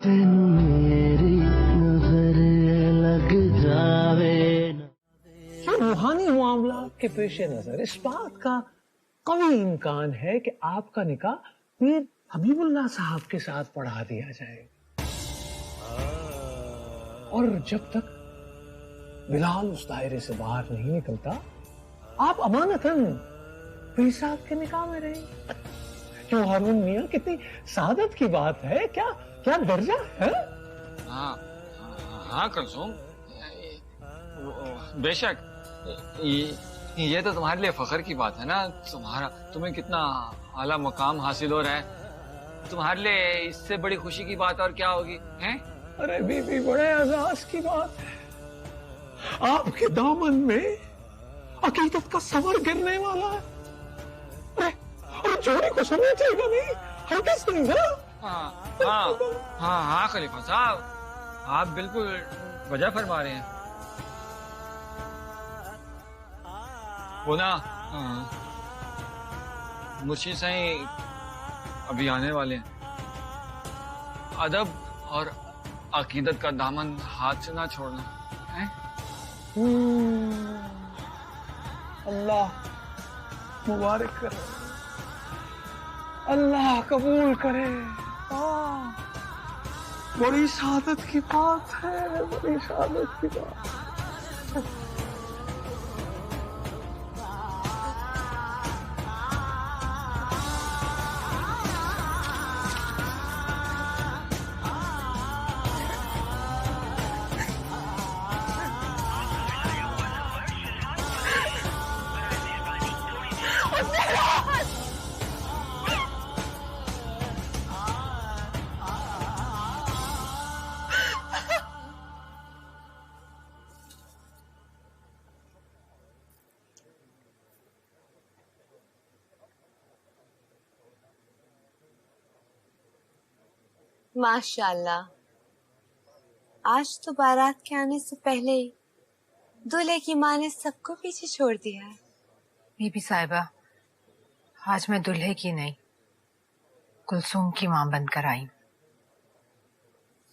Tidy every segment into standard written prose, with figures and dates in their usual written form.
मेरी नजर लग जावे। ये रूहानी मामला के पेश नजर इस बात का कभी इम्कान है कि आपका निकाह पीर हबीबुल्लाह साहब के साथ पढ़ा दिया जाए, और जब तक बिलाल उस दायरे से बाहर नहीं निकलता आप अमानतन पीर साहब के निकाह में रहेंगे। क्यों हारून मियां, कितनी सादत की बात है, क्या क्या दर्जा है। हाँ हाँ कुलसूम, बेशक ये तो तुम्हारे लिए फख्र की बात है ना। तुम्हें कितना आला मकाम हासिल हो रहा है, तुम्हारे लिए इससे बड़ी खुशी की बात और क्या होगी हैं? अरे बीबी, बड़े एजाज की बात है, आपके दामन में अकीदत का सवर गिरने वाला है। अरे जोड़ी को समझेगा नहीं, हरगिज़ नहीं ना। हाँ खलीफा साहब, आप बिल्कुल वजह फरमा रहे हैं। वो ना मुर्शीद साईं अभी आने वाले हैं। अदब और अकीदत का दामन हाथ से ना छोड़ना है। अल्लाह मुबारक करे, अल्लाह कबूल करे। बड़ी सादत की बात है, बड़ी सादत की बात। माशाल्लाह, आज तो बारात के आने से पहले ही दूल्हे की माँ ने सबको पीछे छोड़ दिया है। बीबी साहिबा, आज मैं दूल्हे की नहीं कुलसूम की माँ बनकर आई।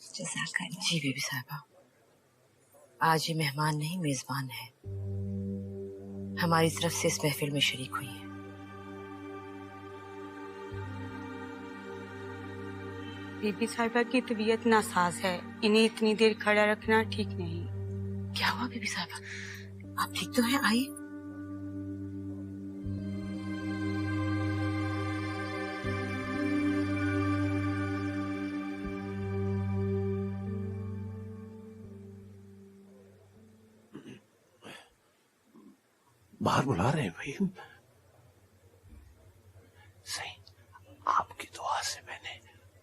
जज़ाकल्लाह। जी बीबी साहिबा, आज ये मेहमान नहीं मेजबान है, हमारी तरफ से इस महफिल में शरीक हुई है। बीबी साहिबा की तबीयत नासाज है, इन्हें इतनी देर खड़ा रखना ठीक नहीं। क्या हुआ बीबी साहिबा, आप ठीक तो हैं? आइए। बाहर बुला रहे हैं भाई। सही, आपकी दुआ से मैंने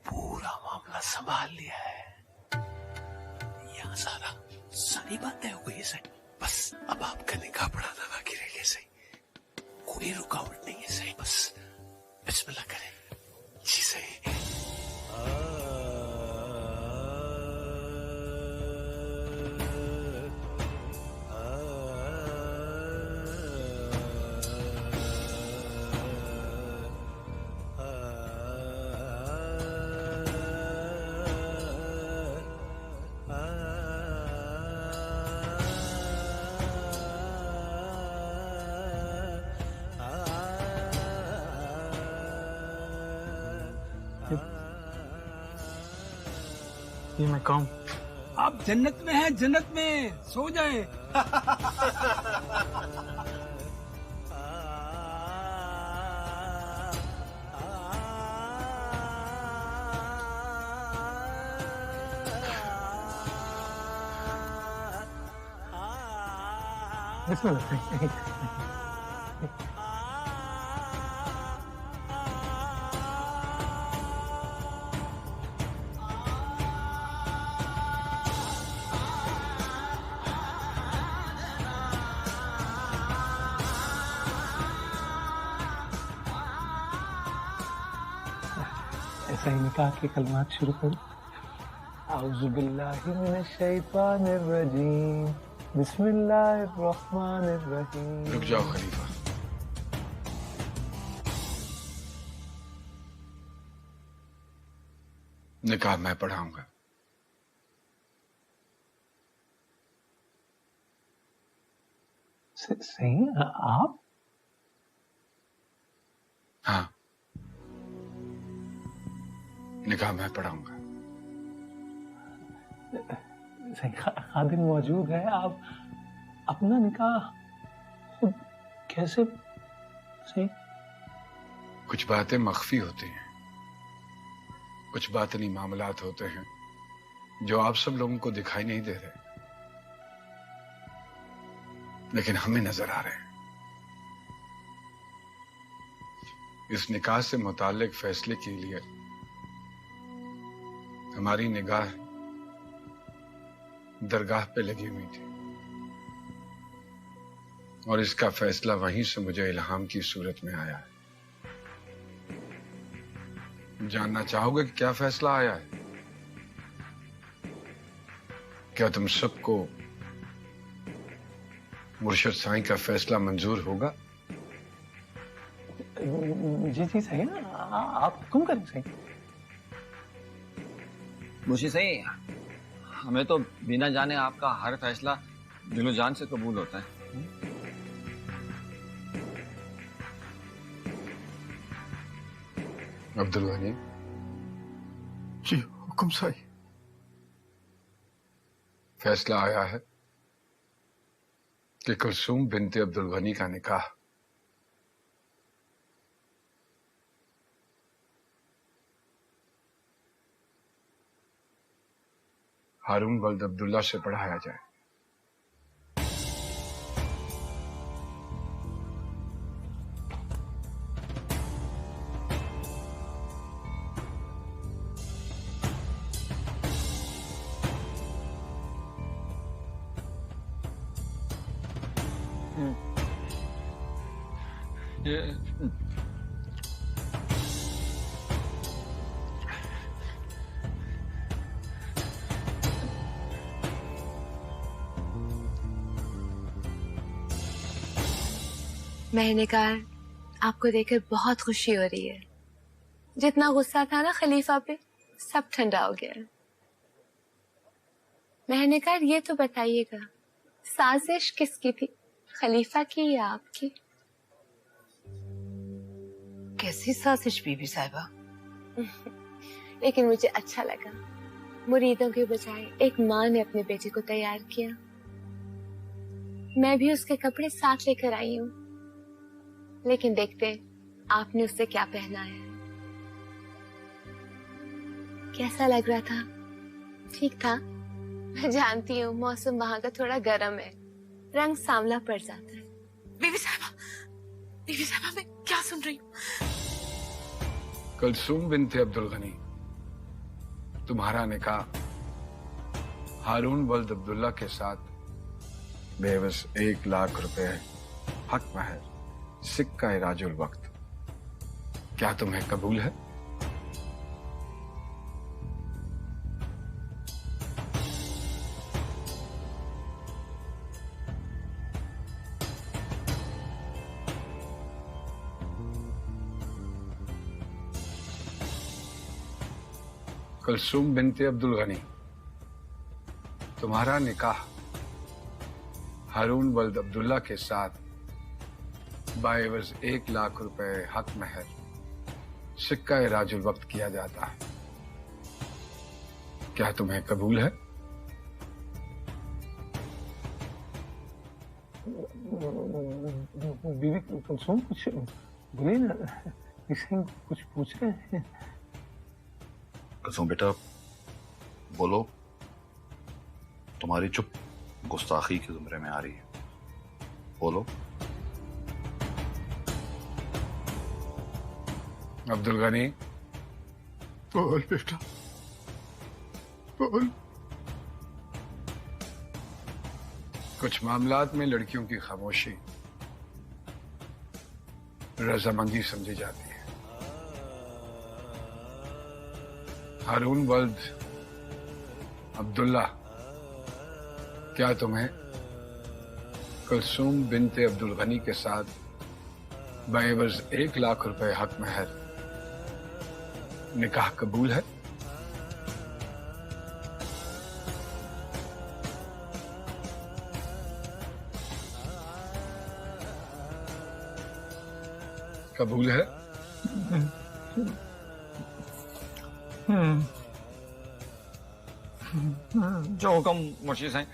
पूरा मामला संभाल लिया है। यहाँ सारी बातें हो गई सही, बस अब आपका निकाह पढ़ाना बाकी रह गया सही। कोई रुकावट नहीं है सही, बस बिस्मिल्लाह करें जी सही। ये मैं कहूँ, आप जन्नत में हैं, जन्नत में सो जाएं। बिस्मिल्लाह। ऐसा ही निकाह के कलमात शुरू करो। औज़ु बिल्लाहि मिनश शैतानिर रजीम, बिस्मिल्लाहिर रहमानिर रहीम। रुक जाओ खलीफा, निकाह मैं पढ़ाऊंगा। सही आप? हाँ, निकाह मैं पढ़ाऊंगा। सही खादिम मौजूद है, आप अपना निकाह खुद कैसे? सही कुछ बातें मख्फी होती हैं, कुछ बातनी मामलात होते हैं जो आप सब लोगों को दिखाई नहीं दे रहे, लेकिन हमें नजर आ रहे हैं। इस निकाह से मुताल्लिक फैसले के लिए हमारी निगाह दरगाह पे लगी हुई थी और इसका फैसला वहीं से मुझे इल्हाम की सूरत में आया है। जानना चाहोगे कि क्या फैसला आया है? क्या तुम सबको मुर्शिद साईं का फैसला मंजूर होगा? जी जी सही ना, आप हुक्म करें सही। मुझे सही, हमें तो बिना जाने आपका हर फैसला दिलो जान से कबूल होता है। अब्दुल गनी। जी हुक्म साईं। फैसला आया है कि कुलसूम बिनते अब्दुल गनी का निकाह हारून वल्द अब्दुल्ला से पढ़ाया जाए। महनेकार, आपको देखकर बहुत खुशी हो रही है। जितना गुस्सा था ना खलीफा पे, सब ठंडा हो गया। महनेकार, ये तो बताइएगा, साजिश किसकी थी, खलीफा की या आपकी? कैसी साजिश बीबी साहिबा? लेकिन मुझे अच्छा लगा, मुरीदों के बजाय एक माँ ने अपने बेटे को तैयार किया। मैं भी उसके कपड़े साथ लेकर आई हूँ, लेकिन देखते हैं आपने उससे क्या पहना है। कैसा लग रहा था? ठीक था? मैं जानती हूँ मौसम वहां का थोड़ा गर्म है, रंग सांवला पड़ जाता है। बीबी साहिबा मैं क्या सुन रही हूँ? कुलसूम बिनते अब्दुल गनी, तुम्हारा निकाह हारून वल्द अब्दुल्ला के साथ बेवस 1 लाख रुपए हक महर सिक्का राजुल वक्त, क्या तुम्हें कबूल है? कुलसूम बिनते अब्दुल गनी, तुम्हारा निकाह हारून वल्द अब्दुल्ला के साथ बाएवज 1 लाख रुपए हक महर सिक्का राजुल वक्त किया जाता है, क्या तुम्हें कबूल है? बीवी कुलसूम कुछ बोलिए ना, इसे कुछ पूछ रहे हैं। कुलसूम बेटा बोलो, तुम्हारी चुप गुस्ताखी के जुमरे में आ रही है, बोलो। अब्दुल गनी, बोल बेटा बोल। कुछ मामलात में लड़कियों की खामोशी रजामंदी समझी जाती है। हारून वल्द अब्दुल्ला, क्या तुम्हें कुलसूम बिनते अब्दुल गनी के साथ बाएवज 1 लाख रुपए हक महर निकाह कबूल है? कबूल है? जो हुक्म मुर्शिद साईं,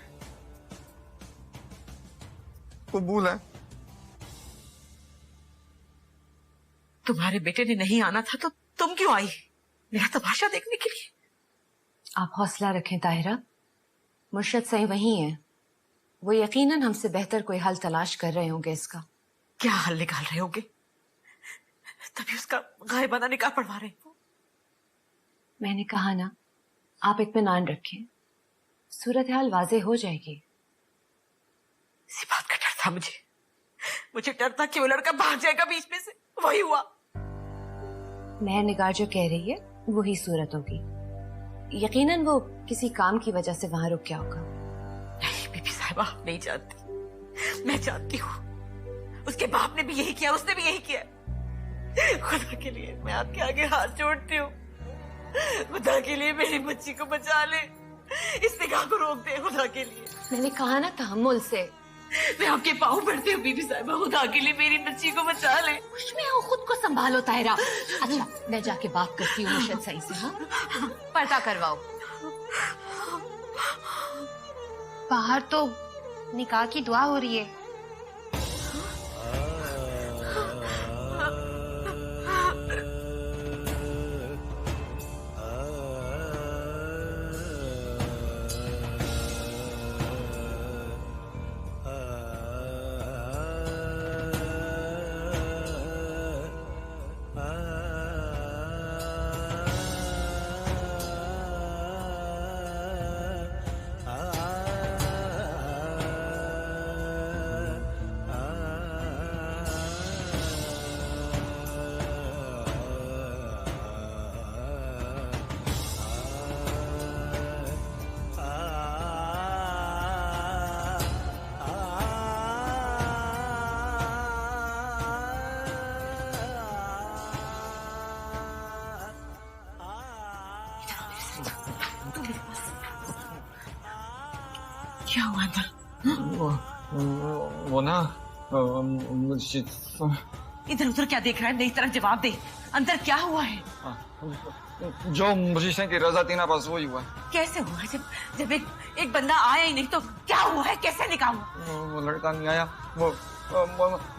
कबूल है। तुम्हारे बेटे ने नहीं आना था तो तुम क्यों आई मेरा तमाशा देखने के लिए? आप हौसला रखें ताहिरा, मुर्शिद साईं वही हैं। वो यकीनन हमसे बेहतर कोई हल तलाश कर रहे होंगे इसका। क्या हल निकाल रहे होंगे? तभी उसका गायबाना निकाह पढ़वा रहे हो। मैंने कहा ना, आप इत्मीनान रखें, सूरत हाल वाजे हो जाएगी। इसी बात का डर था मुझे डर था कि वो लड़का भाग जाएगा बीच में से। वही हुआ। मैं निगार जो कह रही है वही सूरत होगी। यकीनन वो किसी काम की वजह से वहां रुक गया होगा। नहीं बीबी साहिबा, नहीं जानती। मैं जानती हूँ। उसके बाप ने भी यही किया, उसने भी यही किया। खुदा के लिए मैं आपके आगे हाथ जोड़ती हूँ, खुदा के लिए मेरी बच्ची को बचा ले, इस निगाह को रोक दे खुदा के लिए। मैंने कहा ना तहम्मुल से। मैं आपके पाँव पड़ती हूँ बीबी साहिबा, खुदा के लिए मेरी बच्ची को बचा ले। खुश में हो, खुद को संभालो ताहिरा। अच्छा मैं जाके बात करती हूँ मुर्शिद साईं से। हाँ पर्दा करवाओ। बाहर तो निकाह की दुआ हो रही है। क्या हुआ अंदर? वो ना मुर्शिद। इधर उधर क्या देख रहा है? नई तरफ जवाब दे। अंदर क्या हुआ है? जो मुर्शिद साईं की रजा थी ना, बस वही हुआ। कैसे हुआ? जब एक बंदा आया ही नहीं तो क्या हुआ है? कैसे निकाह हुआ? वो लड़का नहीं आया। वो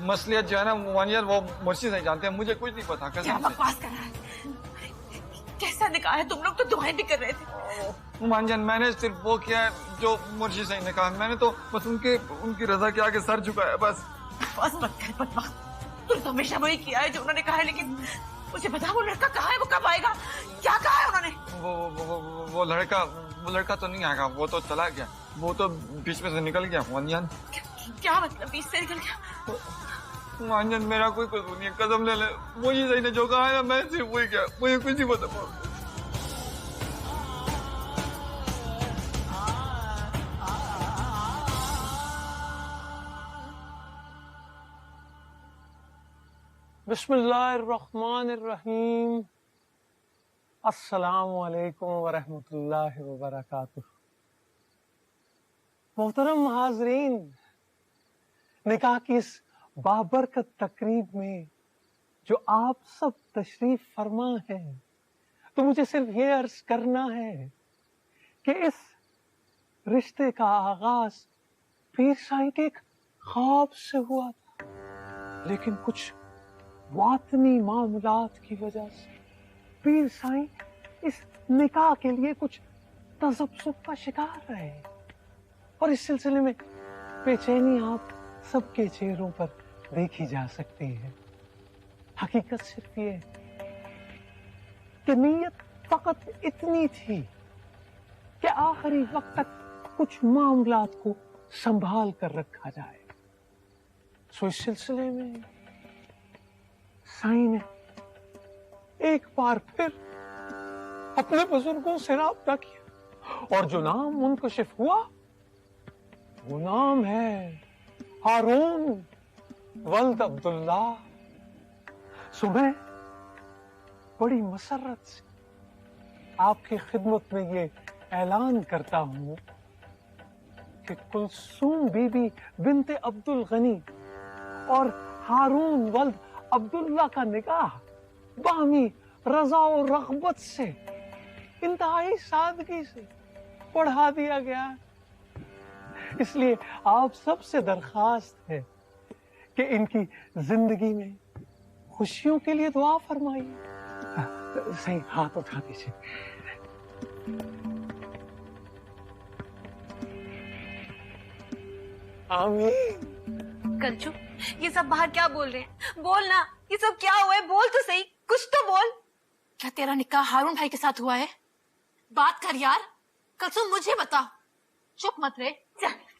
मसलियत जो है ना मुआनियत, वो मुर्शिद साईं जानते हैं, मुझे कुछ नहीं पता। क्या बकवास कर रहा है? कैसा निकाह है? तुम लोग तो दुआएं भी कर रहे थे। मानजन, मैंने सिर्फ वो किया है जो मुर्शिद साईं ने कहा। मैंने तो बस उनकी रजा के आगे सर झुकाया बस। बस मत कर बदबख्त, तुम तो हमेशा वही किया है जो उन्होंने कहा है। लेकिन मुझे बता, वो लड़का कहाँ है? वो कब आएगा? क्या कहा है उन्होंने? वो लड़का तो नहीं आएगा, वो तो चला गया। वो तो बीच में से निकल गया। मानजन क्या मतलब बीच से निकल गया? मानजन मेरा कोई कसूर नहीं है, कसम ले ले। मुर्शिद साईं ने जो कहा है ना, मैं सिर्फ वही किया, मुझे कुछ नहीं पता। बिस्मिल्लाहिर्रहमानिर्रहीम। अस्सलामु अलैकुम वरहमतुल्लाहि वबरकातुह। मोहतरम हाजरीन, निकाह की इस बाबरकत तकरीब में जो आप सब तशरीफ फरमा हैं, तो मुझे सिर्फ ये अर्ज करना है कि इस रिश्ते का आगाज पीर साईं के एक ख्वाब से हुआ था, लेकिन कुछ वातनी मामलात की वजह से पीर साईं इस निकाह के लिए कुछ तज़ब्ज़ुब का शिकार रहे, और इस सिलसिले में बेचैनी आप सबके चेहरों पर देखी जा सकती है। हकीकत सिर्फ ये कि नीयत फकत इतनी थी कि आखिरी वक्त तक कुछ मामलात को संभाल कर रखा जाए। सो इस सिलसिले में साईं ने एक बार फिर अपने बुजुर्गों से राब्ता किया, और जो नाम मुनकशिफ हुआ वो नाम है हारून वल्द अब्दुल्ला। सो मैं बड़ी मसरत से आपकी खिदमत में ये ऐलान करता हूं कि कुलसूम बीबी बिनते अब्दुल गनी और हारून वल्द अब्दुल्ला का निकाह बाहमी रजा और रग़बत से, इंतहाई सादगी से पढ़ा दिया गया। इसलिए आप सबसे दरखास्त है कि इनकी जिंदगी में खुशियों के लिए दुआ फरमाइए। सही हाथ उठा दीजिए। आमीन। कंचू, ये सब बाहर क्या बोल रहे हैं? बोल ना, ये सब क्या हुआ है? बोल तो सही, कुछ तो बोल। क्या तेरा निकाह हारून भाई के साथ हुआ है? बात कर यार। कलसुम, मुझे बता। चुप मत रहे।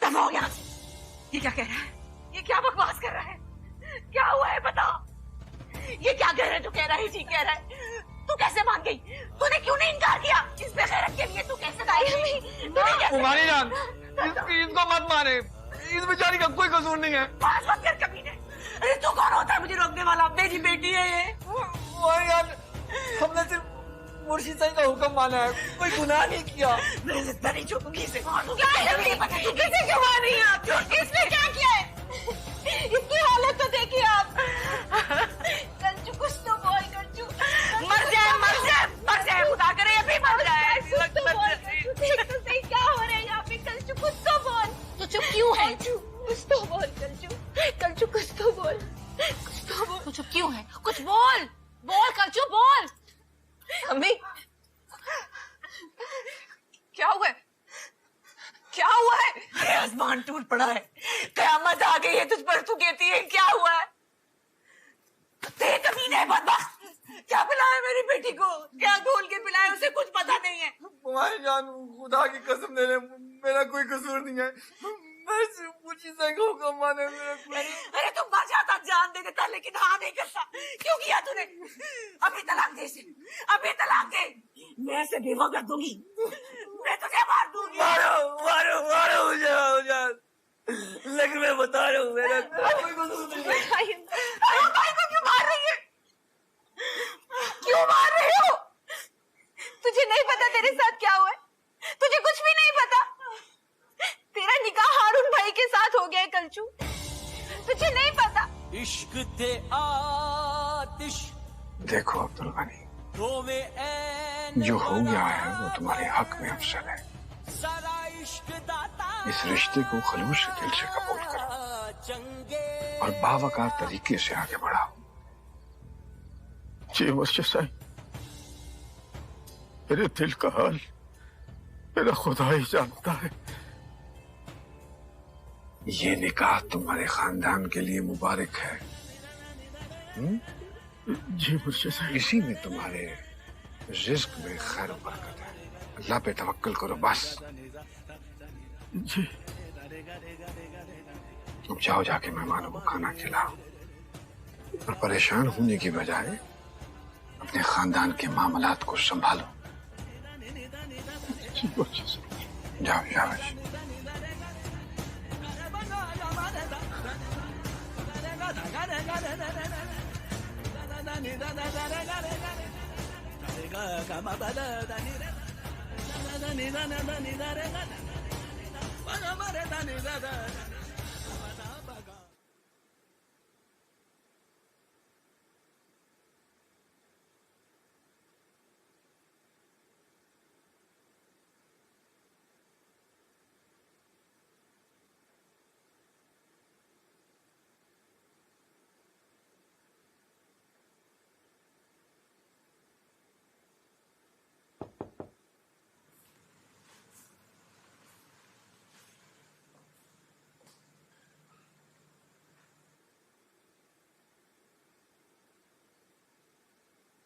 तब हो यहाँ। ये क्या कह रहा है? ये क्या बकवास कर रहा है? क्या हुआ है बताओ। ये क्या कह रहा है? तू कह रहा है ठीक कह रहा है। तू कैसे मान गई? तूने क्यों नहीं इनकार किया? इस बेगैरत के लिए तू कैसे कुमारी जान, इसको मत मारे, इस बेचारी का कोई कसूर नहीं है। बात मत कर कभी ने। अरे तू कौन होता है मुझे रोकने वाला? मेरी बेटी है ये। यार, हमने सिर्फ मुर्शिद साईं का हुक्म माना है, कोई गुनाह नहीं किया। मैं जिंदा नहीं छोड़ूंगी इसे। क्या है? किसे क्यों मार रही हैं आप? इसने क्या किया है? इसकी हालत तो देखिए आप। कंचू, कुछ तो बोल कंचू। मर जाए, मर जाए, मर जाए, खुदा करे अभी मर जाए। देख तो सही क्या हो रहा है यहाँ पे। कंचू, कुछ तो बोल। तो चुप क्यों है? कुछ तो बोल कंचू। कंचू, कुछ तो बोल। कुछ तो बोल। तो चुप क्यों है? कुछ बोल। बोल कंचू, बोल। अम्मी, क्या हुआ है? क्या हुआ है? अरे आसमान टूट पड़ा है, कयामत आ गई है तुझ पर। तू कहती है क्या हुआ है? तेरे कमीने बदबख्त, क्या पिलाया मेरी बेटी को? क्या घोल के पिलाया? उसे कुछ पता नहीं है। कुमारी जान, खुदा की कसम दे रहे, मेरा कोई कसूर नहीं है। मैं सिर्फ मुर्शिद साईं का हुक्म माने। अरे तू मर जाता, जान दे देता, लेकिन हाँ नहीं करता। क्यों किया तूने? अभी तलाक दे इसे, अभी तलाक दे। मैं इसे बेवा कर दूंगी, मैं तुझे मार दूंगी। मारो मारो मारो मुझे, लेकिन मैं बता रहा हूँ मेरा कोई कसूर नहीं है। भाई को क्यों मार रही है? क्यों मार रही हो? तुझे नहीं पता तेरे साथ क्या हुआ है? तुझे कुछ भी नहीं पता? तेरा निकाह हारून भाई के साथ हो गया है कलचू, तुझे नहीं पता? इश्क थे आतिश। देखो अब्दुल गनी, जो हो गया है वो तुम्हारे हक में अफसल है। इस रिश्ते को खलूस दिल से कबूल करो और बावकार तरीके से आगे बढ़ाओ। जी मुर्शिद साईं, मेरे दिल का हाल मेरा खुदा ही जानता है। ये निकाह तुम्हारे खानदान के लिए मुबारक है। जी मुर्शिद साईं, इसी में तुम्हारे रिज्क में खैर और बरकत है। अल्लाह पे तवक्कल करो बस। जी। तुम जाओ, जाके मेहमानों को खाना खिलाओ और परेशान होने की बजाय अपने खानदान के मामलात को संभालो। जाओ जाओ।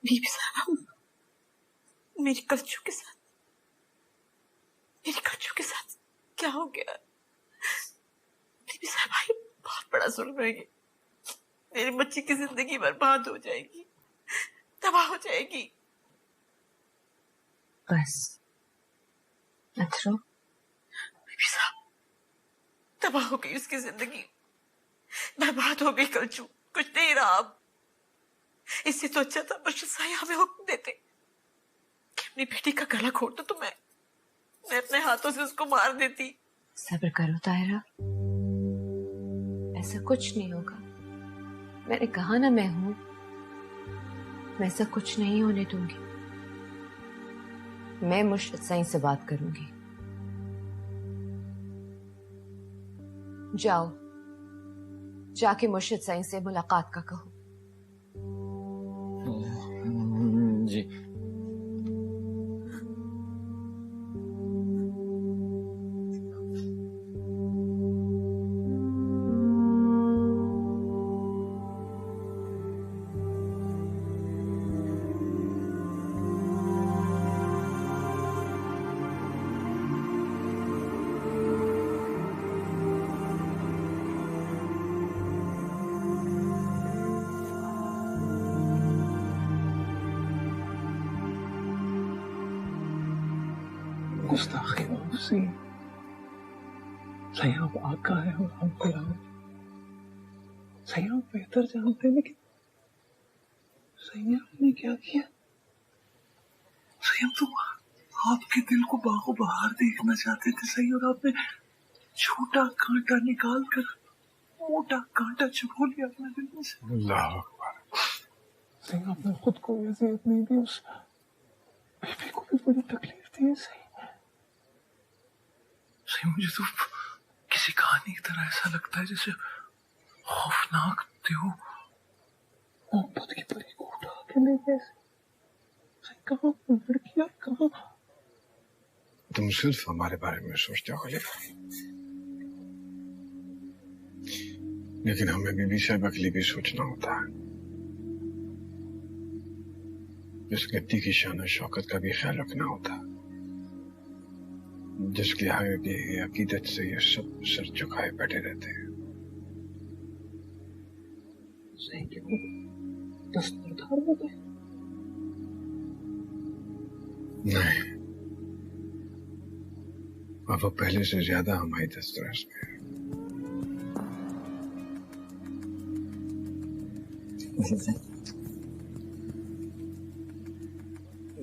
बीबी साहब, मेरी कलचू के साथ क्या हो गया? बीबी साहब, भाई बहुत बड़ा जुल्म है ये। मेरी बच्ची की जिंदगी बर्बाद हो जाएगी, तबाह हो जाएगी। बस मत रो। बीबी साहब, तबाह हो गई उसकी जिंदगी, बर्बाद हो गई कलचू, कुछ नहीं रहा अब। इससे तो अच्छा था मुर्शिद साईं हमें हुक्म देते कि अपनी बेटी का गला घोट दो, तो मैं अपने हाथों से उसको मार देती। सब्र करो ताहिरा, ऐसा कुछ नहीं होगा। मैंने कहा ना मैं हूं, मैं ऐसा कुछ नहीं होने दूंगी। मैं मुर्शिद सईद से बात करूंगी। जाओ, जाके मुर्शिद सईद से मुलाकात का कहो। जी। गुस्ताखी मुझसे। सही आप आका है और हम गुलाम। सही आप बेहतर जानते हैं, लेकिन सही आपने क्या किया? सही हम तो आपके दिल को बागो बहार देखना चाहते थे सही, और आपने छोटा कांटा निकाल कर मोटा कांटा छुपो लिया अपने दिल में से। अल्लाह अकबर। सही आपने खुद को अजियत नहीं दी, उस बेबी को भी बड़ी तकलीफ दी सही। सही मुझे तो किसी कहानी की तरह ऐसा लगता है जैसे खौफनाक देव मोहब्बत की परी को उठा के ले गए। सही कहाँ लड़की और कहाँ? तुम सिर्फ हमारे बारे में सोचते हो खलीफा, लेकिन हमें बीबी साहिबा के लिए भी सोचना होता है। इस गद्दी की शान और शौकत का भी ख्याल रखना होता है, जिसकी आगे की अकीदत से ये सब सर झुकाए बैठे रहते हैं। सही के वो दस्तरदार हो गए? नहीं, अब वो पहले से ज्यादा हमारी दस्तरस में है।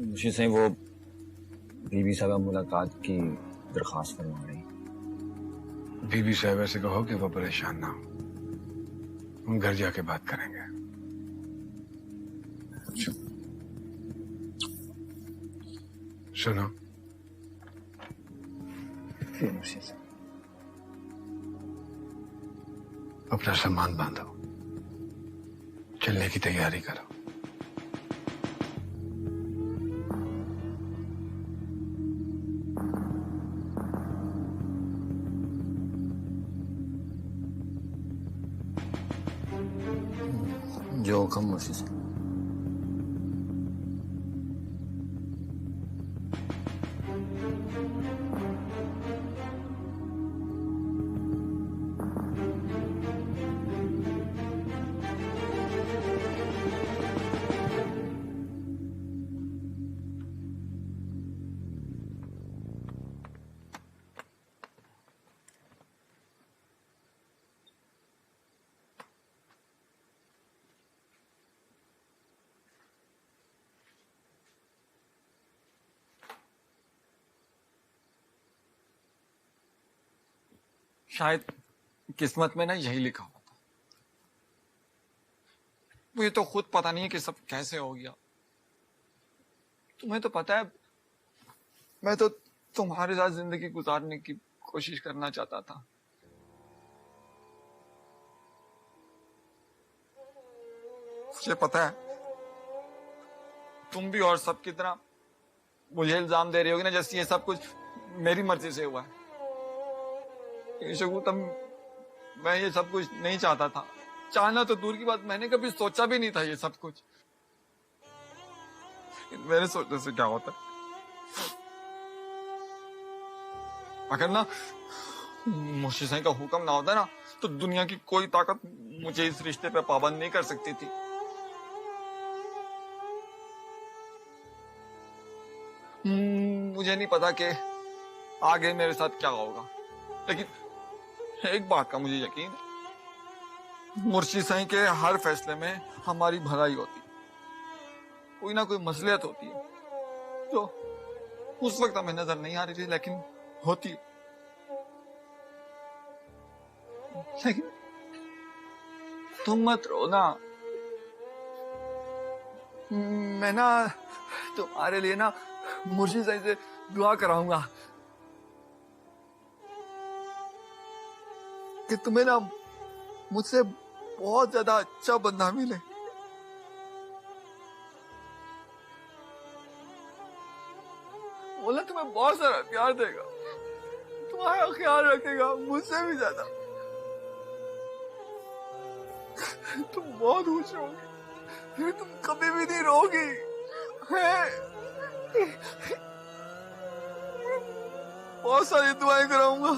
मुझे सही वो बीबी साहब मुलाकात की दरख्वास्त फरमा रही। बीबी साहब से कहो कि वो परेशान ना हो, हम घर जाके बात करेंगे। सुनो, अपना सामान बांधो, चलने की तैयारी करो। जो हुक्म मुर्शिद से। शायद किस्मत में ना यही लिखा हुआ था। मुझे तो खुद पता नहीं है कि सब कैसे हो गया। तुम्हें तो पता है, मैं तो तुम्हारे साथ जिंदगी गुजारने की कोशिश करना चाहता था। मुझे पता है तुम भी और सबकी तरह मुझे इल्जाम दे रही होगी ना, जैसे ये सब कुछ मेरी मर्जी से हुआ है। शकूर, तब मैं ये सब कुछ नहीं चाहता था। चाहना तो दूर की बात, मैंने कभी सोचा भी नहीं था ये सब कुछ। मेरे सोचने से क्या होता है? अगर ना मुर्शिद साईं का हुक्म ना होता ना, तो दुनिया की कोई ताकत मुझे इस रिश्ते पे पाबंद नहीं कर सकती थी। मुझे नहीं पता कि आगे मेरे साथ क्या होगा, लेकिन एक बात का मुझे यकीन है, मुर्शिद साईं के हर फैसले में हमारी भलाई होती, कोई ना कोई मसलियत होती है जो उस वक्त हमें नजर नहीं आ रही थी, लेकिन होती। लेकिन तुम मत रो ना। मैं ना तुम्हारे लिए ना मुर्शिद साईं से दुआ कराऊंगा कि तुम्हें ना मुझसे बहुत ज्यादा अच्छा बंदा मिले। बोला तुम्हें बहुत सारा प्यार देगा, तुम्हारा ख्याल रखेगा मुझसे भी ज्यादा। तुम बहुत खुश रहोगी, फिर तुम कभी भी नहीं रोगी। बहुत सारी दुआएं कराऊंगा।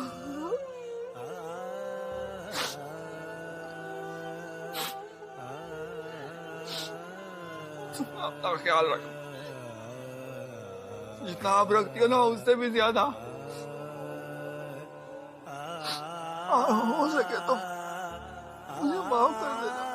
तुम अपना ख्याल रखो, जितना आप रखती हो ना उससे भी ज्यादा। हो सके तो मुझे माफ कर देना।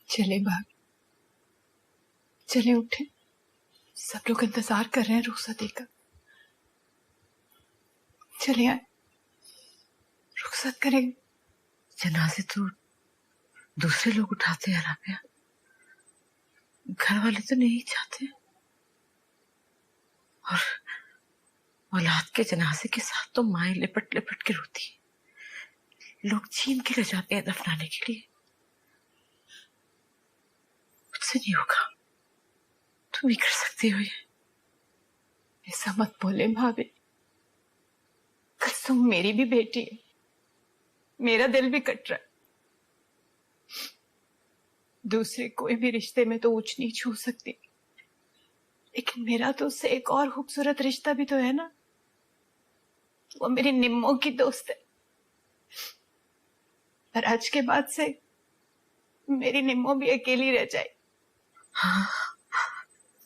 चले भाभी, चले उठे, सब लोग इंतजार कर रहे हैं रुखसती का। चले आए, रुखसत करेंगे। जनाजे तो दूसरे लोग उठाते हैं राबिया, घर वाले तो नहीं चाहते। और औलाद के जनाजे के साथ तो माएं लिपट लिपट के रोती है, लोग छीन के ले जाते हैं दफनाने के लिए। मुझसे नहीं होगा, तुम ही कर सकती हो ये। ऐसा मत बोले भाभी, कसम मेरी भी बेटी है, मेरा दिल भी कट रहा है। दूसरे कोई भी रिश्ते में तो ऊंच नीच हो सकती, लेकिन मेरा तो उससे एक और खूबसूरत रिश्ता भी तो है ना। वो मेरी निम्मो की दोस्त है, पर आज के बाद से मेरी निम्मो भी अकेली रह जाए। हाँ,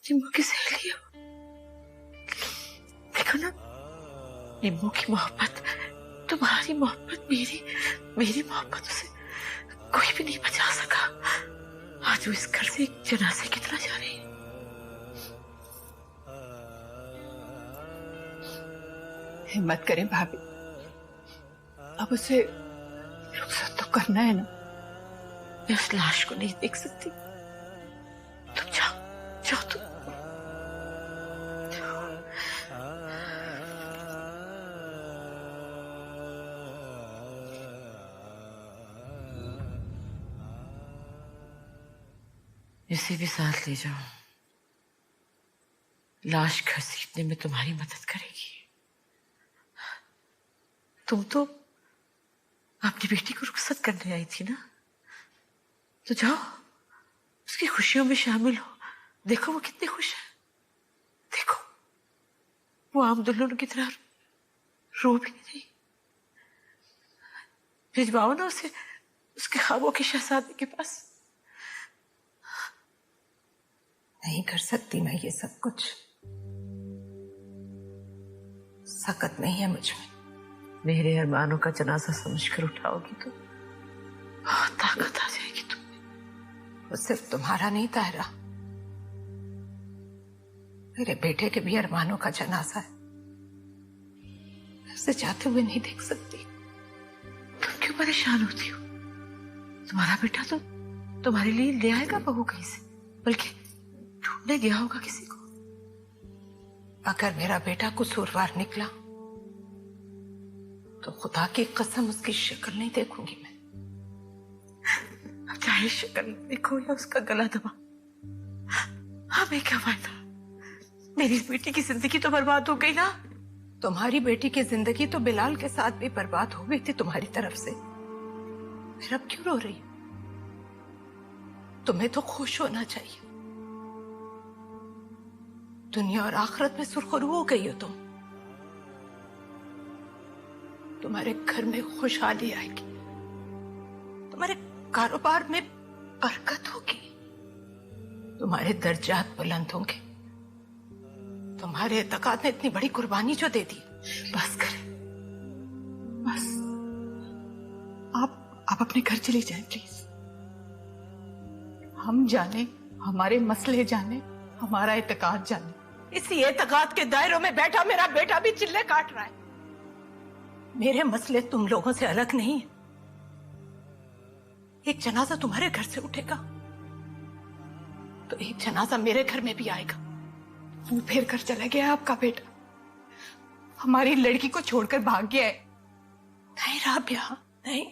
निम्मो की सहेली हो। देखो ना, निम्मो की मोहब्बत, तुम्हारी मोहब्बत, मेरी मोहब्बत उसे कोई भी नहीं बचा सका। आज वो इस घर से एक जनाजे की तरह जा रही है। हिम्मत करें भाभी, अब उसे रुखसत तो करना है ना। मैं उस लाश को नहीं देख सकती, तुम जाओ जाओ तुम। इसे भी साथ ले जाओ, लाश घसीटने में तुम्हारी मदद करेगी। तुम तो अपनी बेटी को रुखसत करने आई थी ना, तो जाओ उसकी खुशियों में शामिल हो। देखो वो कितनी खुश है, देखो वो आम दुल्हन की तरह रो भी नहीं। भिजवाओ ना उसे उसके ख्वाबों के शहजादे के पास। नहीं कर सकती मैं ये सब कुछ, सकत नहीं है मुझ में। मेरे अरमानों का जनाजा समझकर उठाओगी तो बहुत ताकत आ जाएगी तुम्हें। वो सिर्फ तुम्हारा नहीं ताहिरा, मेरे बेटे के भी अरमानों का जनाजा है। मैं उसे जाते हुए नहीं देख सकती। तुम क्यों परेशान होती हो? तुम्हारा बेटा तो तुम्हारे लिए ले आएगा बहू कहीं से, बल्कि ढूंढने गया होगा किसी को। अगर मेरा बेटा कसूरवार निकला तो खुदा की कसम उसकी शक्ल नहीं देखूंगी मैं। अब चाहे शक्ल देखो या उसका गला दबा, हमें क्या फायदा? मेरी बेटी की जिंदगी तो बर्बाद हो गई ना। तुम्हारी बेटी की जिंदगी तो बिलाल के साथ भी बर्बाद हो गई थी तुम्हारी तरफ से, फिर अब क्यों रो रही हो? तुम्हें तो खुश होना चाहिए। दुनिया और आखिरत में सुरखरू हो गई हो तुम। तुम्हारे घर में खुशहाली आएगी, तुम्हारे कारोबार में बरकत होगी, तुम्हारे दर्जात बुलंद होंगे। तुम्हारे एतकाद ने इतनी बड़ी कुर्बानी जो दे दी, बस करें, बस। आप अपने घर चली जाएं प्लीज। हम जाने, हमारे मसले जाने, हमारा एतकाद जाने। इसी एतकाद के दायरों में बैठा मेरा बेटा भी चिल्ले काट रहा है। मेरे मसले तुम लोगों से अलग नहीं है। एक जनाजा तुम्हारे घर से उठेगा तो एक जनाजा मेरे घर में भी आएगा। मुंह फेर कर चला गया आपका बेटा, हमारी लड़की को छोड़कर भाग गया है। नहीं राबिया, नहीं,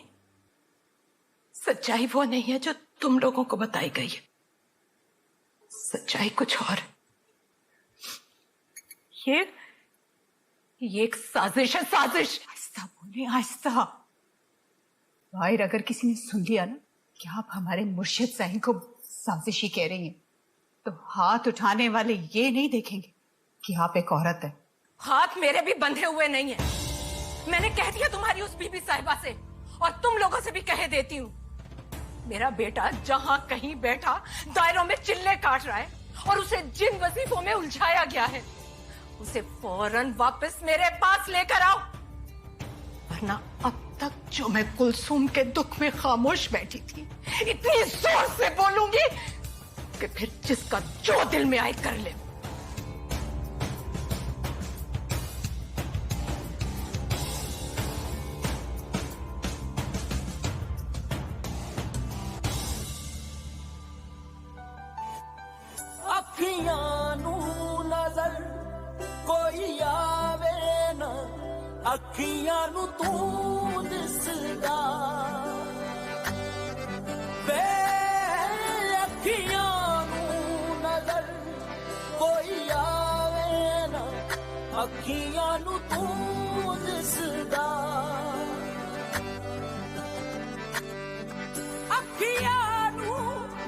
सच्चाई वो नहीं है जो तुम लोगों को बताई गई है। सच्चाई कुछ और। ये एक साजिश है, साजिश। आहिस्ता बोले, आहिस्ता। बाहर अगर किसी ने सुन लिया ना कि आप हमारे मुर्शिद साईं को साजिशी कह रही हैं, तो हाथ उठाने वाले ये नहीं देखेंगे कि आप एक औरत है। हाथ मेरे भी बंधे हुए नहीं है। मैंने कह दिया तुम्हारी उस बीबी साहिबा से, और तुम लोगों से भी कह देती हूँ। मेरा बेटा जहां कहीं बैठा दायरों में चिल्ले काट रहा है और उसे जिन वजीफों में उलझाया गया है, उसे फौरन वापस मेरे पास लेकर आओ, वरना अब तक जो मैं कुलसूम के दुख में खामोश बैठी थी, इतनी जोर से बोलूंगी कि फिर जिसका जो दिल में आए कर ले। अखियां नू नजर कोई आवे ना, अखियां नू तू दिसदा वे। अखियां नू नजर कोई आवे ना, अखियां नू तू दिसदा। अखियां नू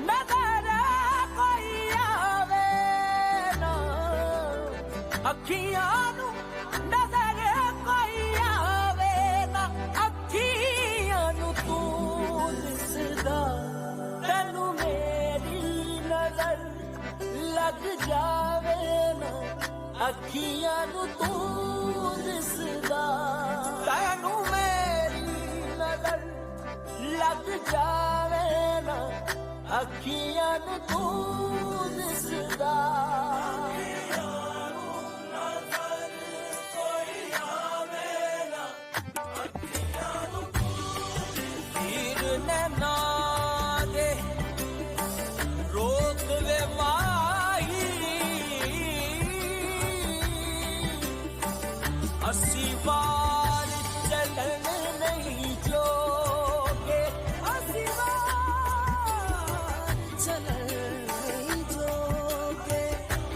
नजर कोई आवे ना, अखियां नू नजर कोई आवे ना, अखियां नू तू दिसदा। तैनू मेरी नजर लग जावे ना, अखियां नू तू दिसदा। तैनू मेरी नजर लग जावे ना, अखियां नू तू दिसदा। नागे रोक वे माही, अस्सी बार चलन नहीं जोगे, अस्सी बार चलन नहीं जोगे।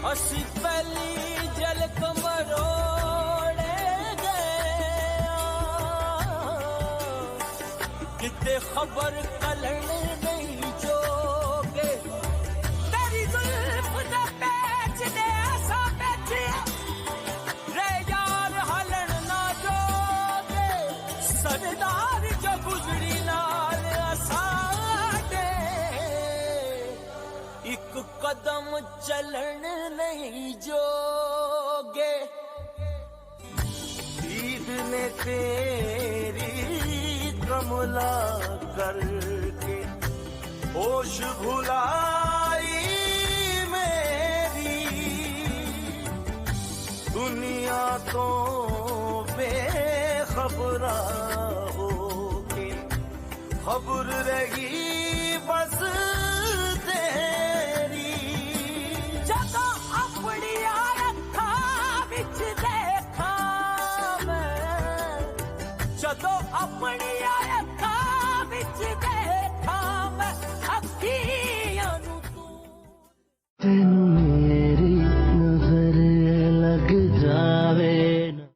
अस्सी पहली जल कमरोड़े गए, किते खबर कलन नहीं जोगे। तेरी जुल्फ दा पैच दे ऐसा बैठे रे यार, हलन ना जोगे। सरदार जो गुजरी नाल असाडे, एक कदम चलन नहीं जोगे। ईद ने तेरी कमला करके होश भुलाई मेरी, दुनिया तो बेखबरा होके खबर रही बस